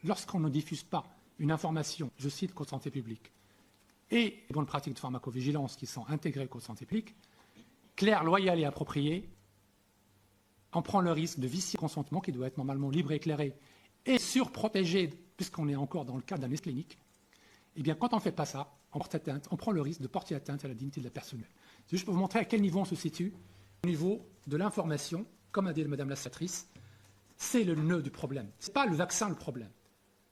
lorsqu'on ne diffuse pas une information, je cite Code santé publique, et les bonnes pratiques de pharmacovigilance qui sont intégrées au Code santé publique, clair, loyal et approprié, on prend le risque de vicier le consentement qui doit être normalement libre et éclairé et surprotégé, puisqu'on est encore dans le cadre d'un essai clinique. Eh bien, quand on ne fait pas ça, on prend le risque de porter atteinte à la dignité de la personne. C'est juste pour vous montrer à quel niveau on se situe. Au niveau de l'information, comme a dit Madame la sénatrice, c'est le nœud du problème. Ce n'est pas le vaccin le problème.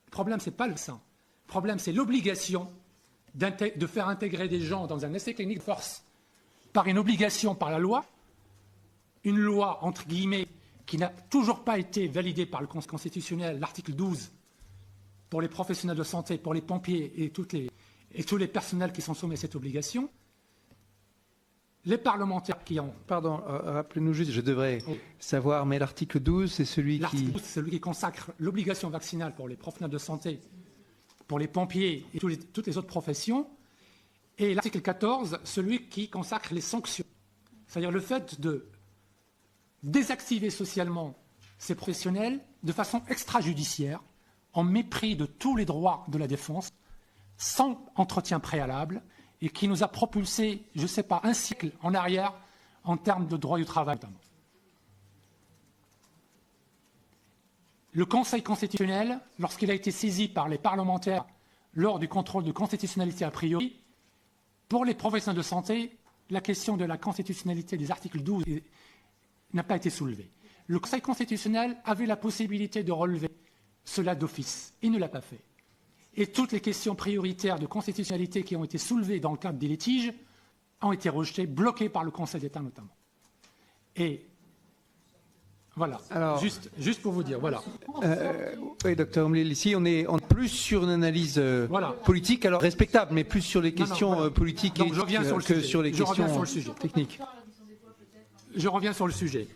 Le problème, ce n'est pas le vaccin. Le problème, c'est l'obligation de faire intégrer des gens dans un essai clinique de force par une obligation, par la loi, une loi, entre guillemets, qui n'a toujours pas été validée par le Conseil constitutionnel, l'article 12, pour les professionnels de santé, pour les pompiers et tous les personnels qui sont soumis à cette obligation. Les parlementaires qui ont... Pardon, rappelez-nous juste, je devrais savoir, mais l'article 12, c'est celui L'article 12, c'est celui qui consacre l'obligation vaccinale pour les professionnels de santé, pour les pompiers et toutes les autres professions. Et l'article 14, celui qui consacre les sanctions. C'est-à-dire le fait de désactiver socialement ces professionnels de façon extrajudiciaire, en mépris de tous les droits de la défense, sans entretien préalable, et qui nous a propulsé, je ne sais pas, un siècle en arrière en termes de droit du travail notamment. Le Conseil constitutionnel, lorsqu'il a été saisi par les parlementaires lors du contrôle de constitutionnalité a priori, pour les professionnels de santé, la question de la constitutionnalité des articles 12 n'a pas été soulevée. Le Conseil constitutionnel avait la possibilité de relever cela d'office. Il ne l'a pas fait. Et toutes les questions prioritaires de constitutionnalité qui ont été soulevées dans le cadre des litiges ont été rejetées, bloquées par le Conseil d'État notamment. Et voilà, alors, juste pour vous dire, voilà. Oui, docteur Omlil, ici on est plus sur une analyse politique, alors respectable, mais plus sur les questions politiques que sur les questions techniques. Je reviens sur le sujet.